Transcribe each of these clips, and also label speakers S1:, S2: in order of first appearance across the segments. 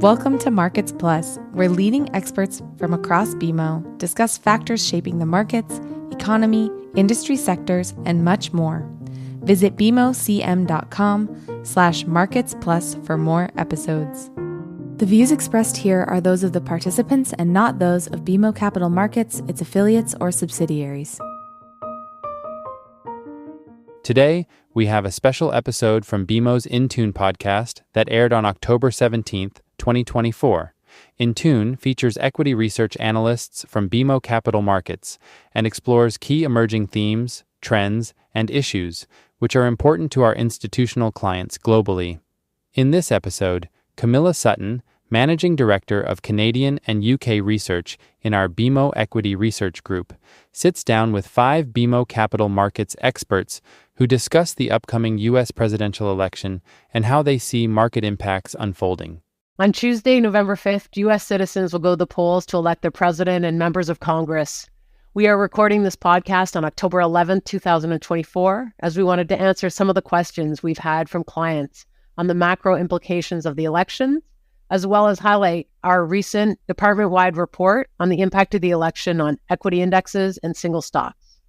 S1: Welcome to Markets Plus, where leading experts from across BMO discuss factors shaping the markets, economy, industry sectors, and much more. Visit bmocm.com/Markets Plus for more episodes. The views expressed here are those of the participants and not those of BMO Capital Markets, its affiliates, or subsidiaries.
S2: Today, we have a special episode from BMO's In Tune podcast that aired on October 17th, 2024. In Tune features equity research analysts from BMO Capital Markets and explores key emerging themes, trends, and issues which are important to our institutional clients globally. In this episode, Camilla Sutton, Managing Director of Canadian and UK Research in our BMO Equity Research Group, sits down with 5 BMO Capital Markets experts who discuss the upcoming U.S. presidential election and how they see market impacts unfolding.
S3: On Tuesday, November 5th, U.S. citizens will go to the polls to elect their president and members of Congress. We are recording this podcast on October 11th, 2024, as we wanted to answer some of the questions we've had from clients on the macro implications of the election, as well as highlight our recent department-wide report on the impact of the election on equity indexes and single stocks.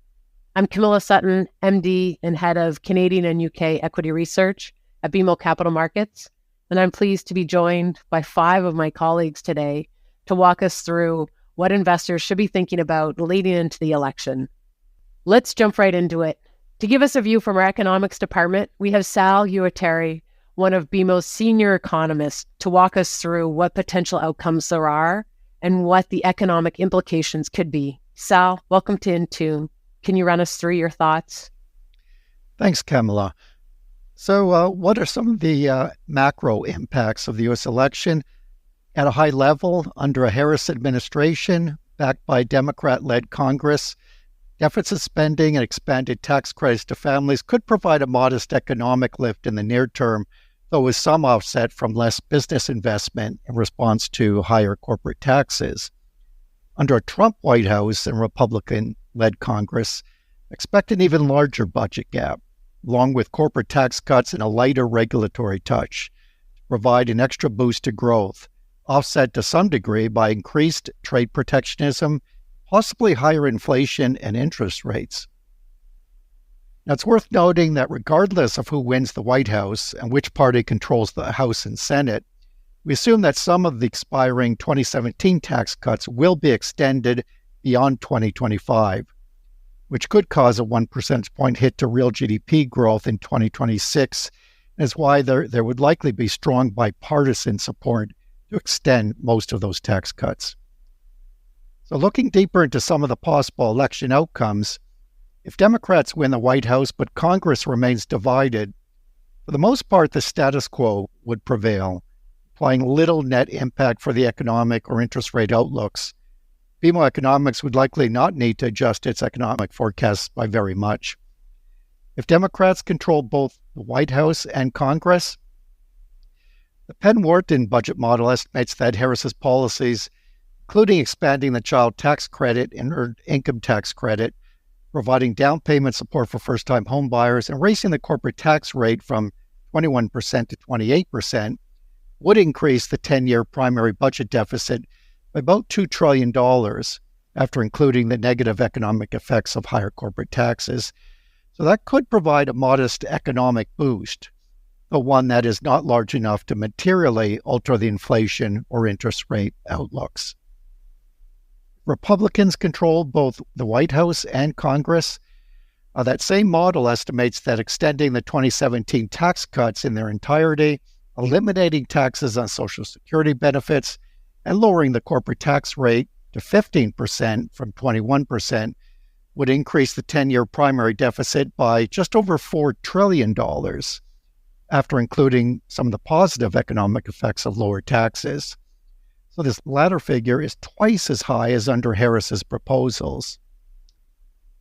S3: I'm Camilla Sutton, MD and head of Canadian and UK Equity Research at BMO Capital Markets, and I'm pleased to be joined by 5 of my colleagues today to walk us through what investors should be thinking about leading into the election. Let's jump right into it. To give us a view from our economics department, we have Sal Guatieri, one of BMO's senior economists, to walk us through what potential outcomes there are and what the economic implications could be. Sal, welcome to In Tune. Can you run us through your thoughts?
S4: Thanks, Camilla. So what are some of the macro impacts of the U.S. election? At a high level, under a Harris administration backed by Democrat-led Congress, deficit spending and expanded tax credits to families could provide a modest economic lift in the near term, though with some offset from less business investment in response to higher corporate taxes. Under a Trump White House and Republican-led Congress, expect an even larger budget gap, along with corporate tax cuts and a lighter regulatory touch, to provide an extra boost to growth, offset to some degree by increased trade protectionism, possibly higher inflation and interest rates. Now, it's worth noting that regardless of who wins the White House and which party controls the House and Senate, we assume that some of the expiring 2017 tax cuts will be extended beyond 2025, which could cause a 1 percentage point hit to real GDP growth in 2026, and is why there would likely be strong bipartisan support to extend most of those tax cuts. So looking deeper into some of the possible election outcomes, if Democrats win the White House but Congress remains divided, for the most part the status quo would prevail, implying little net impact for the economic or interest rate outlooks. BMO Economics would likely not need to adjust its economic forecasts by very much. If Democrats control both the White House and Congress, the Penn-Wharton budget model estimates that Harris's policies, including expanding the child tax credit and earned income tax credit, providing down payment support for first-time home buyers, and raising the corporate tax rate from 21% to 28%, would increase the 10-year primary budget deficit by about $2 trillion after including the negative economic effects of higher corporate taxes. So that could provide a modest economic boost, but one that is not large enough to materially alter the inflation or interest rate outlooks. Republicans control both the White House and Congress. That same model estimates that extending the 2017 tax cuts in their entirety, eliminating taxes on Social Security benefits, and lowering the corporate tax rate to 15% from 21% would increase the 10-year primary deficit by just over $4 trillion after including some of the positive economic effects of lower taxes. So this latter figure is twice as high as under Harris's proposals.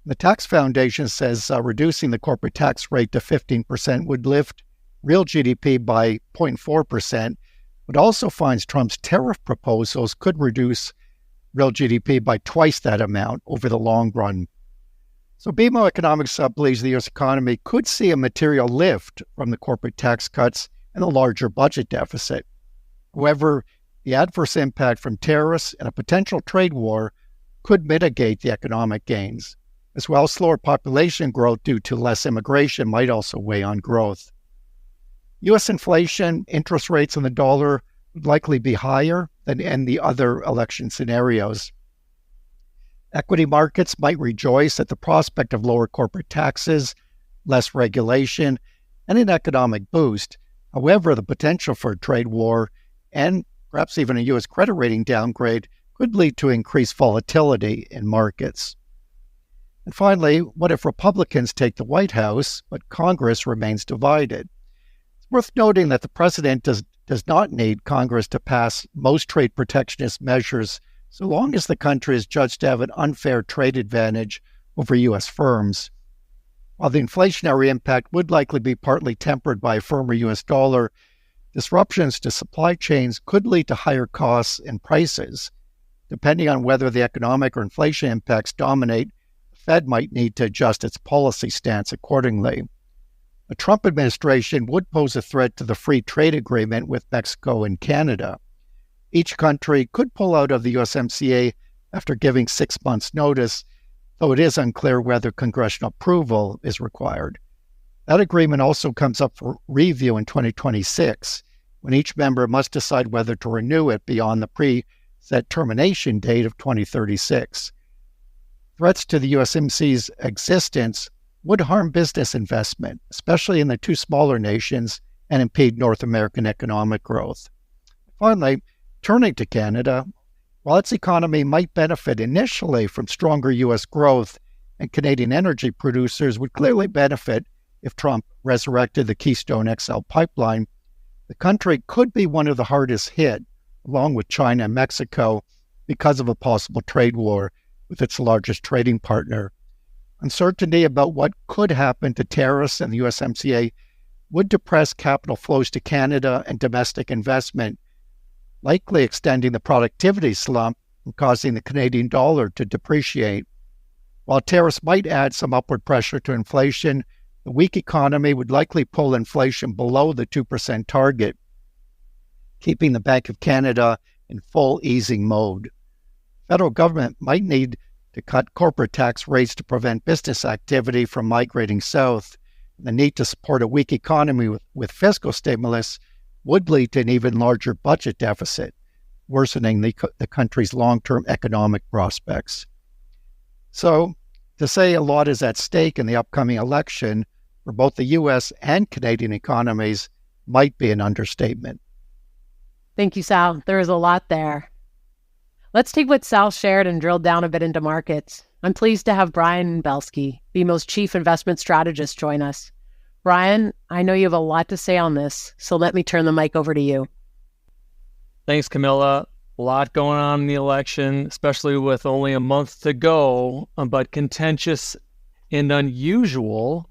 S4: The Tax Foundation says reducing the corporate tax rate to 15% would lift real GDP by 0.4%, but also finds Trump's tariff proposals could reduce real GDP by twice that amount over the long run. So BMO Economics believes the U.S. economy could see a material lift from the corporate tax cuts and a larger budget deficit. However, the adverse impact from tariffs and a potential trade war could mitigate the economic gains. As well, slower population growth due to less immigration might also weigh on growth. U.S. inflation, interest rates, and the dollar would likely be higher than in the other election scenarios. Equity markets might rejoice at the prospect of lower corporate taxes, less regulation, and an economic boost. However, the potential for a trade war and perhaps even a U.S. credit rating downgrade could lead to increased volatility in markets. And finally, what if Republicans take the White House, but Congress remains divided? It's worth noting that the president does not need Congress to pass most trade protectionist measures so long as the country is judged to have an unfair trade advantage over U.S. firms. While the inflationary impact would likely be partly tempered by a firmer U.S. dollar, disruptions to supply chains could lead to higher costs and prices. Depending on whether the economic or inflation impacts dominate, the Fed might need to adjust its policy stance accordingly. A Trump administration would pose a threat to the free trade agreement with Mexico and Canada. Each country could pull out of the USMCA after giving 6 months' notice, though it is unclear whether congressional approval is required. That agreement also comes up for review in 2026, when each member must decide whether to renew it beyond the pre-set termination date of 2036. Threats to the USMCA's existence would harm business investment, especially in the two smaller nations, and impede North American economic growth. Finally, turning to Canada, while its economy might benefit initially from stronger U.S. growth, and Canadian energy producers would clearly benefit if Trump resurrected the Keystone XL pipeline, the country could be one of the hardest hit, along with China and Mexico, because of a possible trade war with its largest trading partner. Uncertainty about what could happen to tariffs and the USMCA would depress capital flows to Canada and domestic investment, likely extending the productivity slump and causing the Canadian dollar to depreciate. While tariffs might add some upward pressure to inflation, the weak economy would likely pull inflation below the 2% target, keeping the Bank of Canada in full easing mode. Federal government might need to cut corporate tax rates to prevent business activity from migrating south. The need to support a weak economy with fiscal stimulus would lead to an even larger budget deficit, worsening the country's long-term economic prospects. So, to say a lot is at stake in the upcoming election for both the U.S. and Canadian economies might be an understatement.
S3: Thank you, Sal. There is a lot there. Let's take what Sal shared and drill down a bit into markets. I'm pleased to have Brian Belski, BMO's Chief Investment Strategist, join us. Brian, I know you have a lot to say on this, so let me turn the mic over to you.
S5: Thanks, Camilla. A lot going on in the election, especially with only a month to go, but contentious and unusual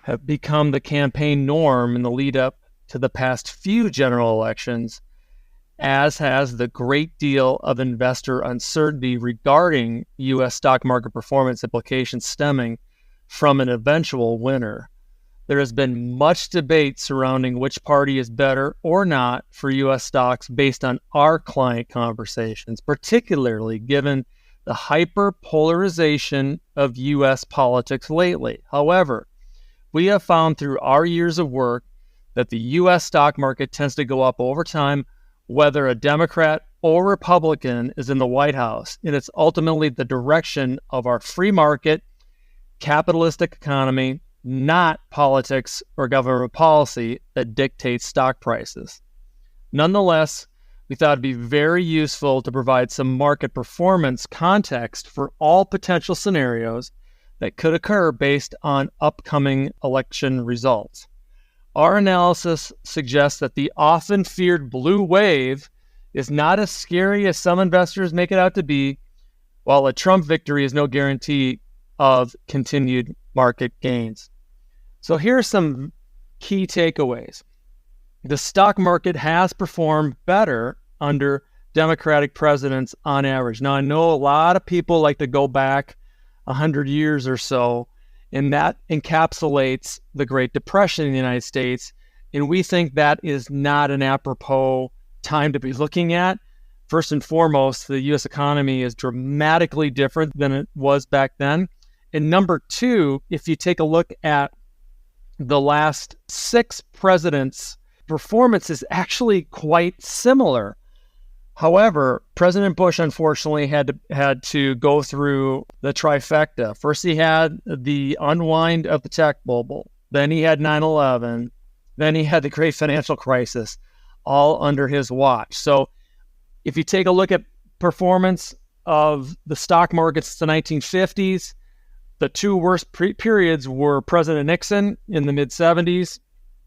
S5: have become the campaign norm in the lead up to the past few general elections, as has the great deal of investor uncertainty regarding U.S. stock market performance implications stemming from an eventual winner. There has been much debate surrounding which party is better or not for U.S. stocks based on our client conversations, particularly given the hyper-polarization of U.S. politics lately. However, we have found through our years of work that the U.S. stock market tends to go up over time, whether a Democrat or Republican is in the White House, and it's ultimately the direction of our free market, capitalistic economy, not politics or government policy, that dictates stock prices. Nonetheless, we thought it'd be very useful to provide some market performance context for all potential scenarios that could occur based on upcoming election results. Our analysis suggests that the often feared blue wave is not as scary as some investors make it out to be, while a Trump victory is no guarantee of continued market gains. So here are some key takeaways. The stock market has performed better under Democratic presidents on average. Now, I know a lot of people like to go back 100 years or so, and that encapsulates the Great Depression in the United States, and we think that is not an apropos time to be looking at. First and foremost, the U.S. economy is dramatically different than it was back then. And number two, if you take a look at the last 6 presidents' performance is actually quite similar. However, President Bush, unfortunately, had to go through the trifecta. First, he had the unwind of the tech bubble. Then he had 9/11. Then he had the great financial crisis, all under his watch. So if you take a look at performance of the stock markets since the 1950s, the 2 worst periods were President Nixon in the mid-'70s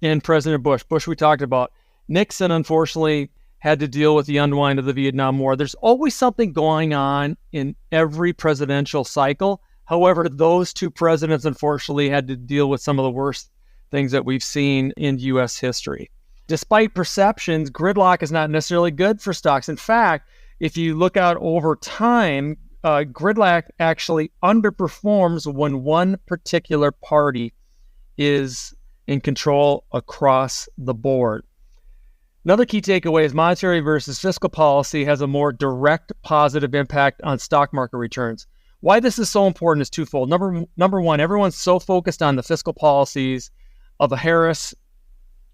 S5: and President Bush. Bush we talked about. Nixon, unfortunately, had to deal with the unwind of the Vietnam War. There's always something going on in every presidential cycle. However, those 2 presidents, unfortunately, had to deal with some of the worst things that we've seen in U.S. history. Despite perceptions, gridlock is not necessarily good for stocks. In fact, if you look out over time, gridlock actually underperforms when one particular party is in control across the board. Another key takeaway is monetary versus fiscal policy has a more direct positive impact on stock market returns. Why this is so important is twofold. Number one, everyone's so focused on the fiscal policies of a Harris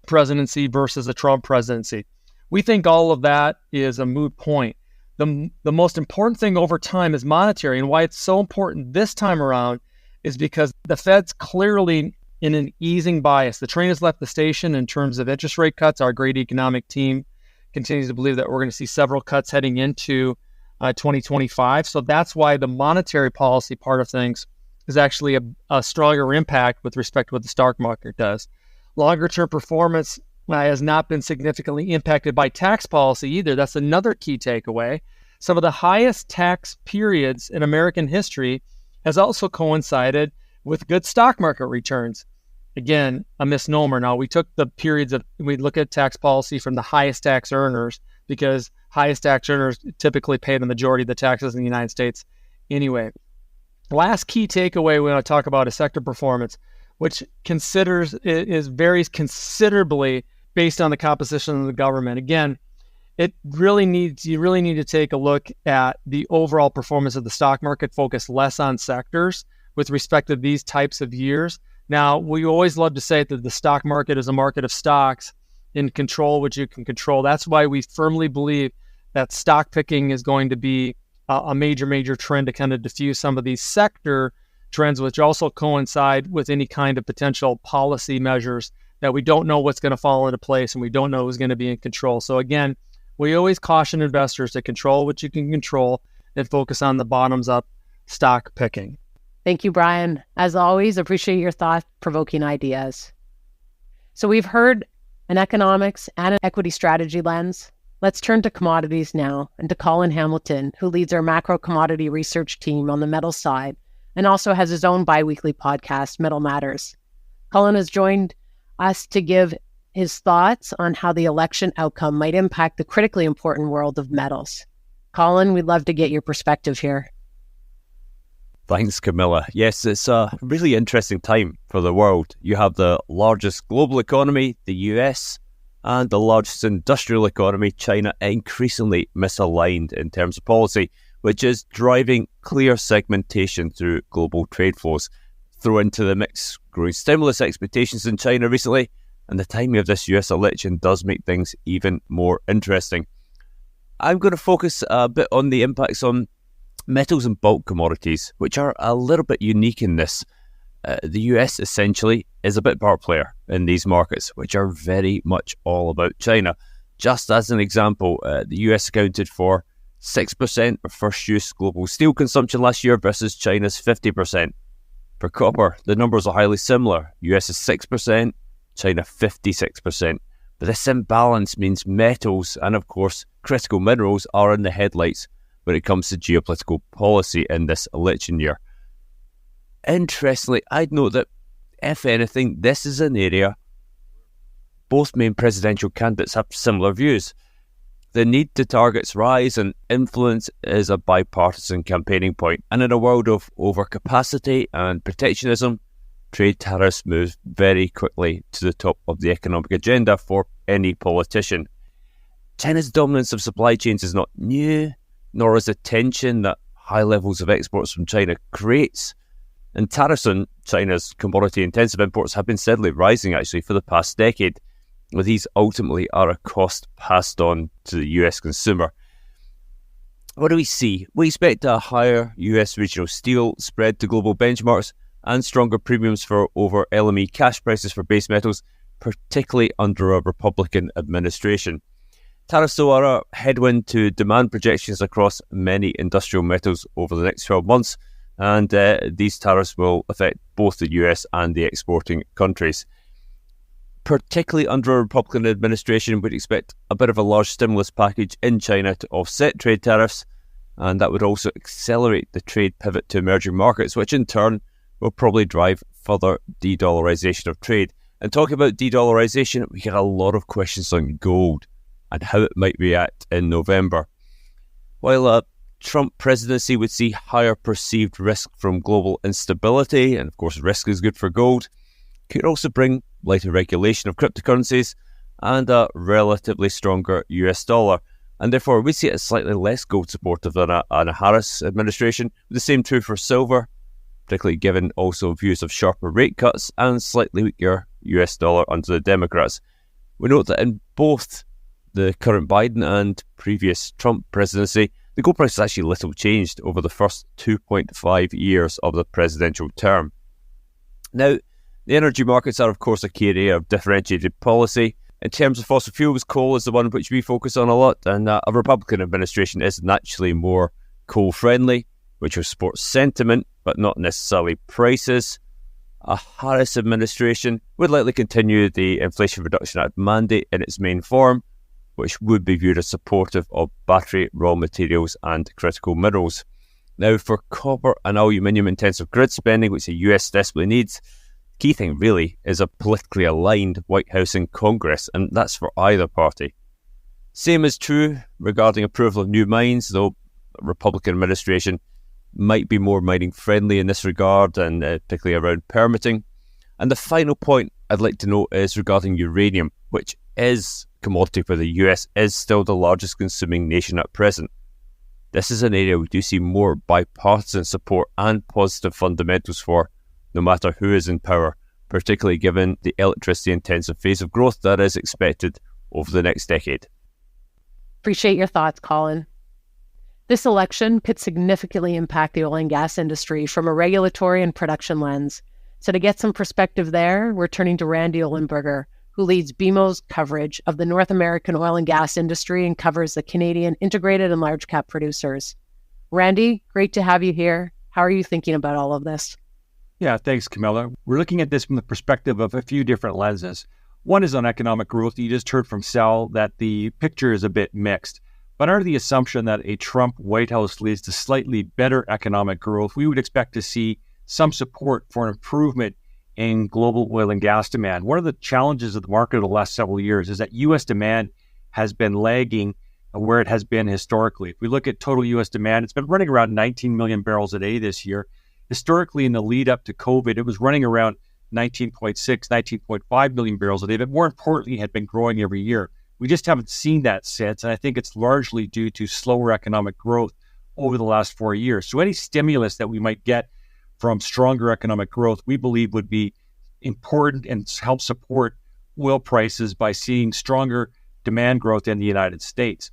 S5: presidency versus a Trump presidency. We think all of that is a moot point. The most important thing over time is monetary, and why it's so important this time around is because the Fed's clearly in an easing bias. The train has left the station in terms of interest rate cuts. Our great economic team continues to believe that we're going to see several cuts heading into 2025. So that's why the monetary policy part of things is actually a stronger impact with respect to what the stock market does. Longer term performance has not been significantly impacted by tax policy either. That's another key takeaway. Some of the highest tax periods in American history has also coincided with good stock market returns. Again, a misnomer. Now, we took the periods we look at tax policy from the highest tax earners because highest tax earners typically pay the majority of the taxes in the United States anyway. Last key takeaway we want to talk about is sector performance, which varies considerably based on the composition of the government. Again, you really need to take a look at the overall performance of the stock market, focus less on sectors with respect to these types of years. Now, we always love to say that the stock market is a market of stocks and control what you can control. That's why we firmly believe that stock picking is going to be a major trend to kind of diffuse some of these sector trends, which also coincide with any kind of potential policy measures that we don't know what's going to fall into place and we don't know who's going to be in control. So again, we always caution investors to control what you can control and focus on the bottoms up stock picking.
S3: Thank you, Brian. As always, appreciate your thought-provoking ideas. So we've heard an economics and an equity strategy lens. Let's turn to commodities now and to Colin Hamilton, who leads our macro commodity research team on the metals side and also has his own bi-weekly podcast, Metal Matters. Colin has joined us to give his thoughts on how the election outcome might impact the critically important world of metals. Colin, we'd love to get your perspective here.
S6: Thanks, Camilla. Yes, it's a really interesting time for the world. You have the largest global economy, the US, and the largest industrial economy, China, increasingly misaligned in terms of policy, which is driving clear segmentation through global trade flows. Throw into the mix growing stimulus expectations in China recently, and the timing of this US election does make things even more interesting. I'm going to focus a bit on the impacts on metals and bulk commodities, which are a little bit unique in this. The US essentially is a bit part player in these markets, which are very much all about China. Just as an example, the US accounted for 6% of first-use global steel consumption last year versus China's 50%. For copper, the numbers are highly similar. US is 6%, China 56%. But this imbalance means metals and, of course, critical minerals are in the headlights when it comes to geopolitical policy in this election year. Interestingly, I'd note that, if anything, this is an area both main presidential candidates have similar views. The need to target rise and influence is a bipartisan campaigning point, and in a world of overcapacity and protectionism, trade tariffs move very quickly to the top of the economic agenda for any politician. China's dominance of supply chains is not new, nor is the tension that high levels of exports from China creates. And tariffs on China's commodity-intensive imports have been steadily rising, actually, for the past decade, where these ultimately are a cost passed on to the US consumer. What do we see? We expect a higher US regional steel spread to global benchmarks and stronger premiums for over LME cash prices for base metals, particularly under a Republican administration. Tariffs, though, are a headwind to demand projections across many industrial metals over the next 12 months, and these tariffs will affect both the US and the exporting countries. Particularly under a Republican administration, we'd expect a bit of a large stimulus package in China to offset trade tariffs, and that would also accelerate the trade pivot to emerging markets, which in turn will probably drive further de-dollarization of trade. And talking about de-dollarization, we get a lot of questions on gold and how it might react in November. While a Trump presidency would see higher perceived risk from global instability, and of course risk is good for gold, could also bring lighter regulation of cryptocurrencies and a relatively stronger US dollar. And therefore we see it as slightly less gold supportive than a Harris administration. The same true for silver, particularly given also views of sharper rate cuts and slightly weaker US dollar under the Democrats. We note that in both the current Biden and previous Trump presidency, the gold price has actually little changed over the first 2.5 years of the presidential term. Now, the energy markets are, of course, a key area of differentiated policy. In terms of fossil fuels, coal is the one which we focus on a lot, and a Republican administration is naturally more coal-friendly, which will support sentiment, but not necessarily prices. A Harris administration would likely continue the Inflation Reduction Act mandate in its main form, which would be viewed as supportive of battery raw materials and critical minerals. Now, for copper and aluminium-intensive grid spending, which the US desperately needs, the key thing really is a politically aligned White House and Congress, and that's for either party. Same is true regarding approval of new mines, though a Republican administration might be more mining-friendly in this regard, and particularly around permitting. And the final point I'd like to note is regarding uranium, which is commodity where the US is still the largest consuming nation at present. This is an area we do see more bipartisan support and positive fundamentals for, no matter who is in power, particularly given the electricity-intensive phase of growth that is expected over the next decade.
S3: Appreciate your thoughts, Colin. This election could significantly impact the oil and gas industry from a regulatory and production lens. So to get some perspective there, we're turning to Randy Ollenberger, who leads BMO's coverage of the North American oil and gas industry and covers the Canadian integrated and large cap producers. Randy, great to have you here. How are you thinking about all of this?
S7: Yeah, thanks, Camilla. We're looking at this from the perspective of a few different lenses. One is on economic growth. You just heard from Sal that the picture is a bit mixed. But under the assumption that a Trump White House leads to slightly better economic growth, we would expect to see some support for an improvement in global oil and gas demand. One of the challenges of the market over the last several years is that U.S. demand has been lagging where it has been historically. If we look at total U.S. demand, it's been running around 19 million barrels a day this year. Historically, in the lead up to COVID, it was running around 19.6, 19.5 million barrels a day, but more importantly, had been growing every year. We just haven't seen that since, and I think it's largely due to slower economic growth over the last 4 years. So any stimulus that we might get from stronger economic growth, we believe would be important and help support oil prices by seeing stronger demand growth in the United States.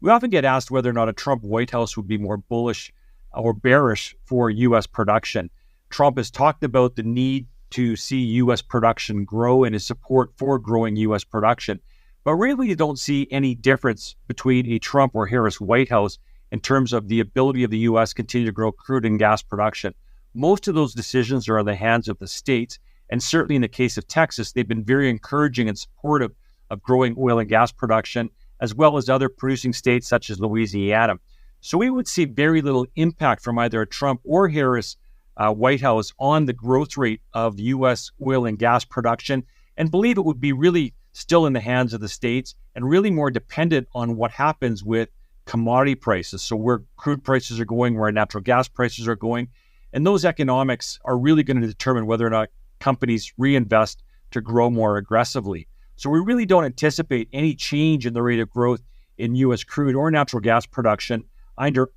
S7: We often get asked whether or not a Trump White House would be more bullish or bearish for U.S. production. Trump has talked about the need to see U.S. production grow and his support for growing U.S. production. But really, you don't see any difference between a Trump or Harris White House in terms of the ability of the U.S. to continue to grow crude and gas production. Most of those decisions are in the hands of the states, and certainly in the case of Texas, they've been very encouraging and supportive of growing oil and gas production, as well as other producing states such as Louisiana. So we would see very little impact from either a Trump or Harris White House on the growth rate of U.S. oil and gas production, and believe it would be really still in the hands of the states and really more dependent on what happens with commodity prices. So where crude prices are going, where natural gas prices are going, and those economics are really going to determine whether or not companies reinvest to grow more aggressively. So we really don't anticipate any change in the rate of growth in U.S. crude or natural gas production under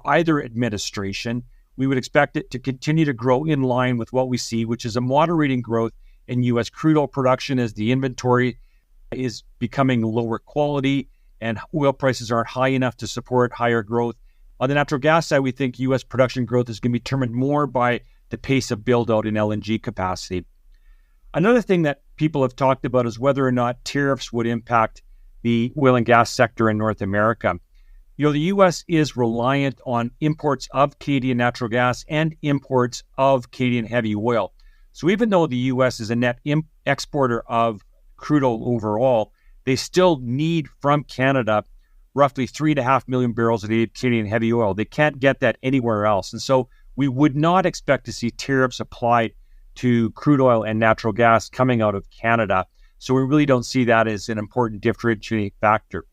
S7: either administration. We would expect it to continue to grow in line with what we see, which is a moderating growth in U.S. crude oil production as the inventory is becoming lower quality and oil prices aren't high enough to support higher growth. On the natural gas side, we think U.S. production growth is going to be determined more by the pace of build-out in LNG capacity. Another thing that people have talked about is whether or not tariffs would impact the oil and gas sector in North America. The U.S. is reliant on imports of Canadian natural gas and imports of Canadian heavy oil. So even though the U.S. is a net exporter of crude oil overall, they still need from Canada roughly 3.5 million barrels a day of Canadian heavy oil. They can't get that anywhere else. And so we would not expect to see tariffs applied to crude oil and natural gas coming out of Canada. So we really don't see that as an important differentiating factor.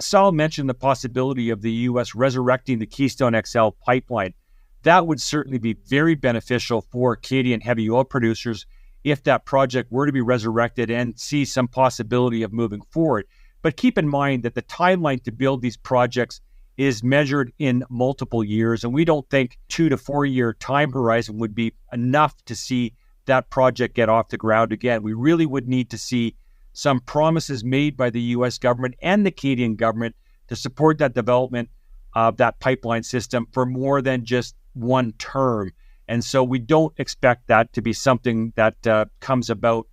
S7: Sal mentioned the possibility of the U.S. resurrecting the Keystone XL pipeline. That would certainly be very beneficial for Canadian heavy oil producers if that project were to be resurrected and see some possibility of moving forward. But keep in mind that the timeline to build these projects is measured in multiple years, and we don't think 2 to 4 year time horizon would be enough to see that project get off the ground again. We really would need to see some promises made by the U.S. government and the Canadian government to support that development of that pipeline system for more than just one term. And so we don't expect that to be something that comes about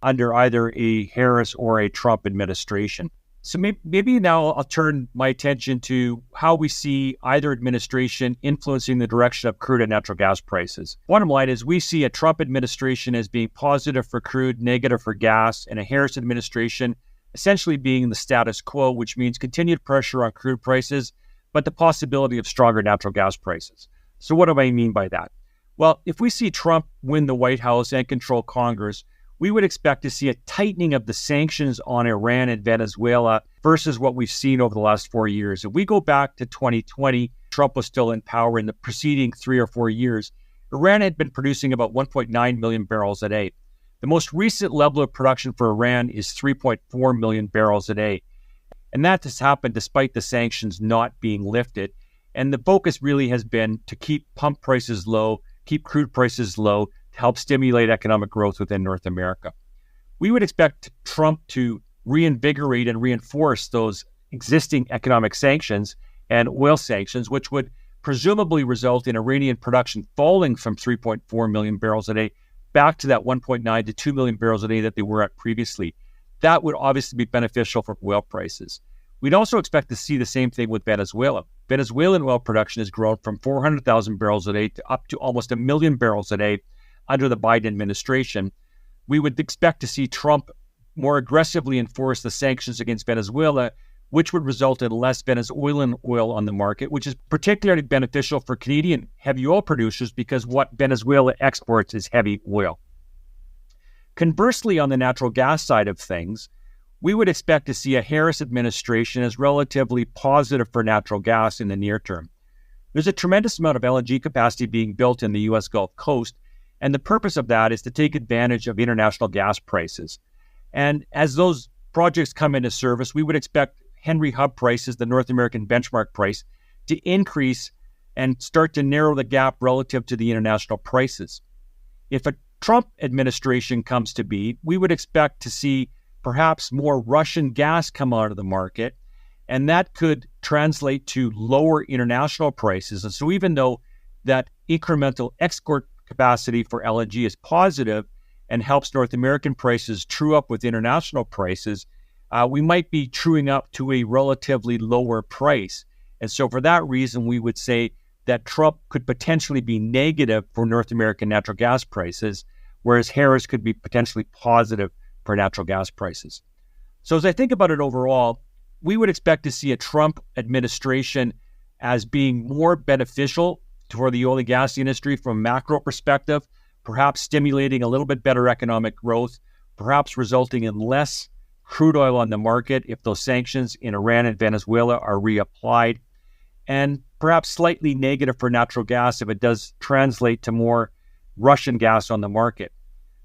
S7: under either a Harris or a Trump administration. So maybe now I'll turn my attention to how we see either administration influencing the direction of crude and natural gas prices. Bottom line is we see a Trump administration as being positive for crude, negative for gas, and a Harris administration essentially being the status quo, which means continued pressure on crude prices, but the possibility of stronger natural gas prices. So what do I mean by that? Well, if we see Trump win the White House and control Congress, we would expect to see a tightening of the sanctions on Iran and Venezuela versus what we've seen over the last 4 years. If we go back to 2020, Trump was still in power. In the preceding 3 or 4 years, Iran had been producing about 1.9 million barrels a day. The most recent level of production for Iran is 3.4 million barrels a day. And that has happened despite the sanctions not being lifted. And the focus really has been to keep pump prices low, keep crude prices low, to help stimulate economic growth within North America. We would expect Trump to reinvigorate and reinforce those existing economic sanctions and oil sanctions, which would presumably result in Iranian production falling from 3.4 million barrels a day back to that 1.9 to 2 million barrels a day that they were at previously. That would obviously be beneficial for oil prices. We'd also expect to see the same thing with Venezuela. Venezuelan oil production has grown from 400,000 barrels a day to up to almost 1 million barrels a day under the Biden administration. We would expect to see Trump more aggressively enforce the sanctions against Venezuela, which would result in less Venezuelan oil on the market, which is particularly beneficial for Canadian heavy oil producers because what Venezuela exports is heavy oil. Conversely, on the natural gas side of things, we would expect to see a Harris administration as relatively positive for natural gas in the near term. There's a tremendous amount of LNG capacity being built in the U.S. Gulf Coast, and the purpose of that is to take advantage of international gas prices. And as those projects come into service, we would expect Henry Hub prices, the North American benchmark price, to increase and start to narrow the gap relative to the international prices. If a Trump administration comes to be, we would expect to see perhaps more Russian gas come out of the market, and that could translate to lower international prices. And so even though that incremental export capacity for LNG is positive and helps North American prices true up with international prices, we might be truing up to a relatively lower price. And so for that reason, we would say that Trump could potentially be negative for North American natural gas prices, whereas Harris could be potentially positive for natural gas prices. So as I think about it overall, we would expect to see a Trump administration as being more beneficial for the oil and gas industry from a macro perspective, perhaps stimulating a little bit better economic growth, perhaps resulting in less crude oil on the market if those sanctions in Iran and Venezuela are reapplied, and perhaps slightly negative for natural gas if it does translate to more Russian gas on the market.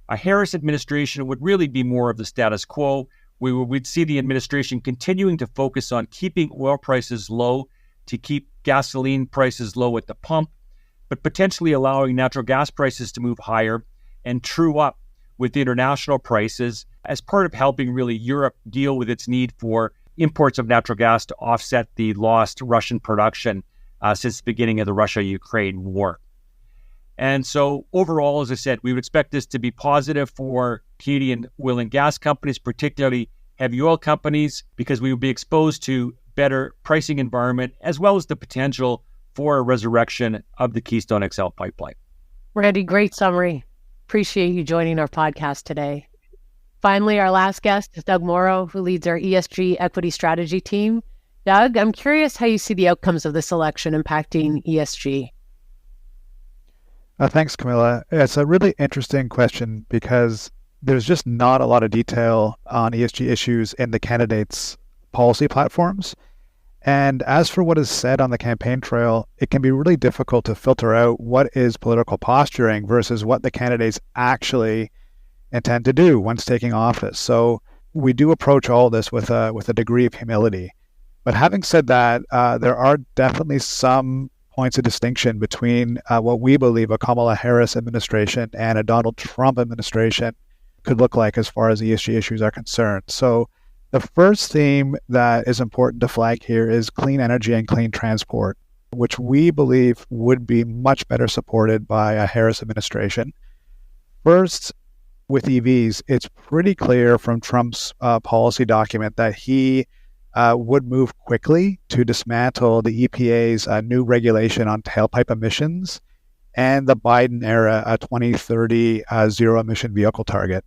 S7: A Harris administration would really be more of the status quo, we'd see the administration continuing to focus on keeping oil prices low to keep gasoline prices low at the pump, but potentially allowing natural gas prices to move higher and true up with international prices as part of helping really Europe deal with its need for imports of natural gas to offset the lost Russian production since the beginning of the Russia-Ukraine war. And so overall, as I said, we would expect this to be positive for Canadian oil and gas companies, particularly heavy oil companies, because we would be exposed to better pricing environment, as well as the potential for a resurrection of the Keystone XL pipeline.
S3: Randy, great summary. Appreciate you joining our podcast today. Finally, our last guest is Doug Morrow, who leads our ESG equity strategy team. Doug, I'm curious how you see the outcomes of this election impacting ESG.
S8: Thanks, Camilla. It's a really interesting question because there's just not a lot of detail on ESG issues in the candidates' policy platforms. And as for what is said on the campaign trail, it can be really difficult to filter out what is political posturing versus what the candidates actually intend to do once taking office. So we do approach all this with a degree of humility. But having said that, there are definitely some points of distinction between what we believe a Kamala Harris administration and a Donald Trump administration could look like as far as ESG issues are concerned. So the first theme that is important to flag here is clean energy and clean transport, which we believe would be much better supported by a Harris administration. First, with EVs, it's pretty clear from Trump's policy document that he would move quickly to dismantle the EPA's new regulation on tailpipe emissions and the Biden-era 2030 zero-emission vehicle target.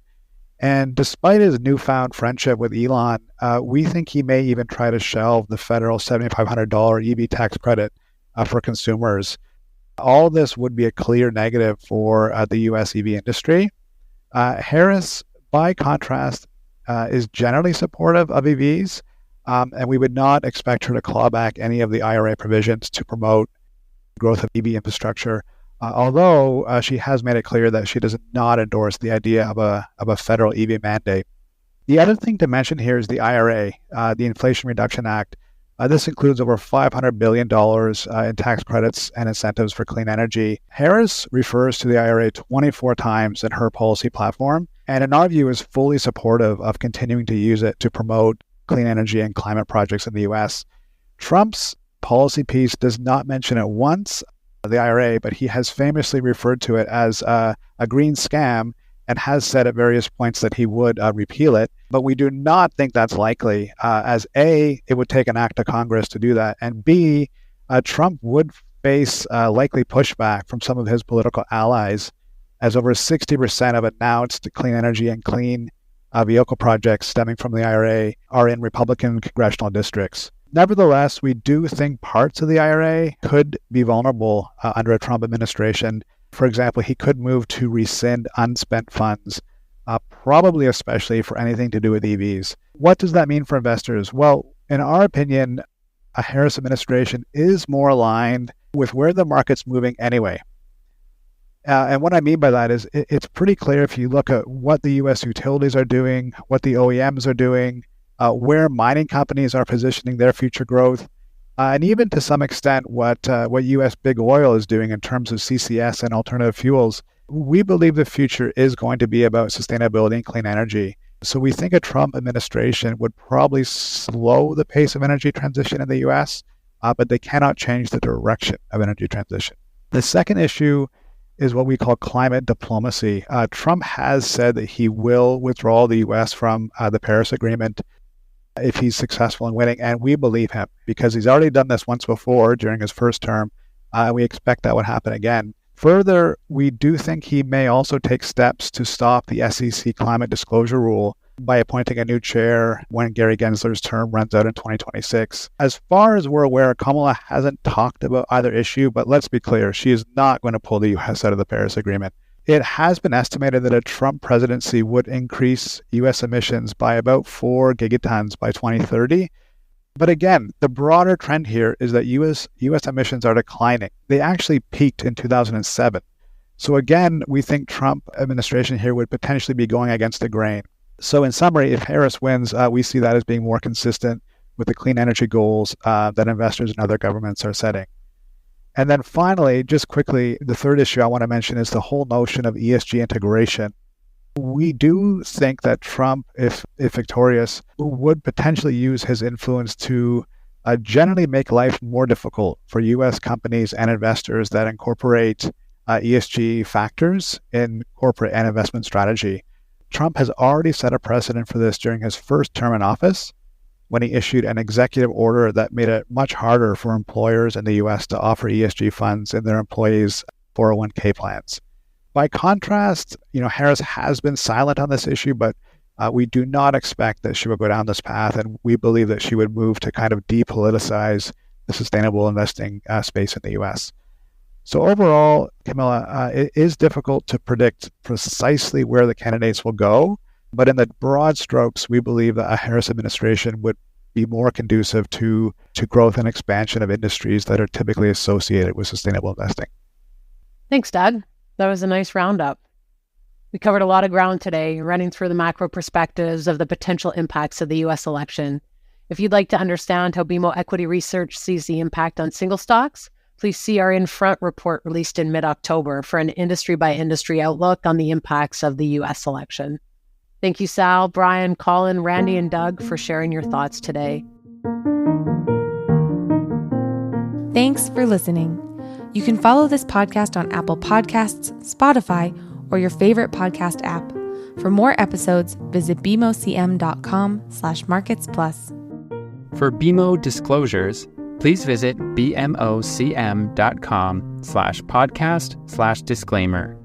S8: And despite his newfound friendship with Elon, we think he may even try to shelve the federal $7,500 EV tax credit for consumers. All this would be a clear negative for the U.S. EV industry. Harris, by contrast, is generally supportive of EVs, and we would not expect her to claw back any of the IRA provisions to promote growth of EV infrastructure, although she has made it clear that she does not endorse the idea of a federal EV mandate. The other thing to mention here is the IRA, the Inflation Reduction Act. This includes over $500 billion in tax credits and incentives for clean energy. Harris refers to the IRA 24 times in her policy platform, and in our view is fully supportive of continuing to use it to promote clean energy and climate projects in the U.S. Trump's policy piece does not mention it once, the IRA, but he has famously referred to it as a green scam and has said at various points that he would repeal it. But we do not think that's likely, as A, it would take an act of Congress to do that, and B, Trump would face likely pushback from some of his political allies, as over 60% of announced clean energy and clean vehicle projects stemming from the IRA are in Republican congressional districts. Nevertheless, we do think parts of the IRA could be vulnerable under a Trump administration. For example, he could move to rescind unspent funds, probably especially for anything to do with EVs. What does that mean for investors? Well, in our opinion, a Harris administration is more aligned with where the market's moving anyway. And what I mean by that is it's pretty clear if you look at what the U.S. utilities are doing, what the OEMs are doing, where mining companies are positioning their future growth, and even to some extent what U.S. big oil is doing in terms of CCS and alternative fuels. We believe the future is going to be about sustainability and clean energy. So we think a Trump administration would probably slow the pace of energy transition in the U.S., but they cannot change the direction of energy transition. The second issue is what we call climate diplomacy. Trump has said that he will withdraw the U.S. from the Paris Agreement if he's successful in winning, and we believe him because he's already done this once before during his first term, and we expect that would happen again. Further, we do think he may also take steps to stop the SEC climate disclosure rule by appointing a new chair when Gary Gensler's term runs out in 2026. As far as we're aware, Kamala hasn't talked about either issue, but let's be clear, she is not going to pull the U.S. out of the Paris Agreement. It has been estimated that a Trump presidency would increase U.S. emissions by about 4 gigatons by 2030. But again, the broader trend here is that U.S. emissions are declining. They actually peaked in 2007. So again, we think Trump administration here would potentially be going against the grain. So in summary, if Harris wins, we see that as being more consistent with the clean energy goals that investors and other governments are setting. And then finally, just quickly, the third issue I want to mention is the whole notion of ESG integration. We do think that Trump, if victorious, would potentially use his influence to generally make life more difficult for U.S. companies and investors that incorporate ESG factors in corporate and investment strategy. Trump has already set a precedent for this during his first term in office, when he issued an executive order that made it much harder for employers in the U.S. to offer ESG funds in their employees' 401k plans. By contrast, Harris has been silent on this issue, but we do not expect that she will go down this path, and we believe that she would move to kind of depoliticize the sustainable investing space in the U.S. So overall, Camilla, it is difficult to predict precisely where the candidates will go, but in the broad strokes, we believe that a Harris administration would be more conducive to growth and expansion of industries that are typically associated with sustainable investing.
S3: Thanks, Doug. That was a nice roundup. We covered a lot of ground today, running through the macro perspectives of the potential impacts of the U.S. election. If you'd like to understand how BMO Equity Research sees the impact on single stocks, please see our In Front report released in mid-October for an industry-by-industry outlook on the impacts of the U.S. election. Thank you, Sal, Brian, Colin, Randy, and Doug for sharing your thoughts today.
S1: Thanks for listening. You can follow this podcast on Apple Podcasts, Spotify, or your favorite podcast app. For more episodes, visit bmocm.com/marketsplus.
S2: For BMO disclosures, please visit bmocm.com/podcast/disclaimer.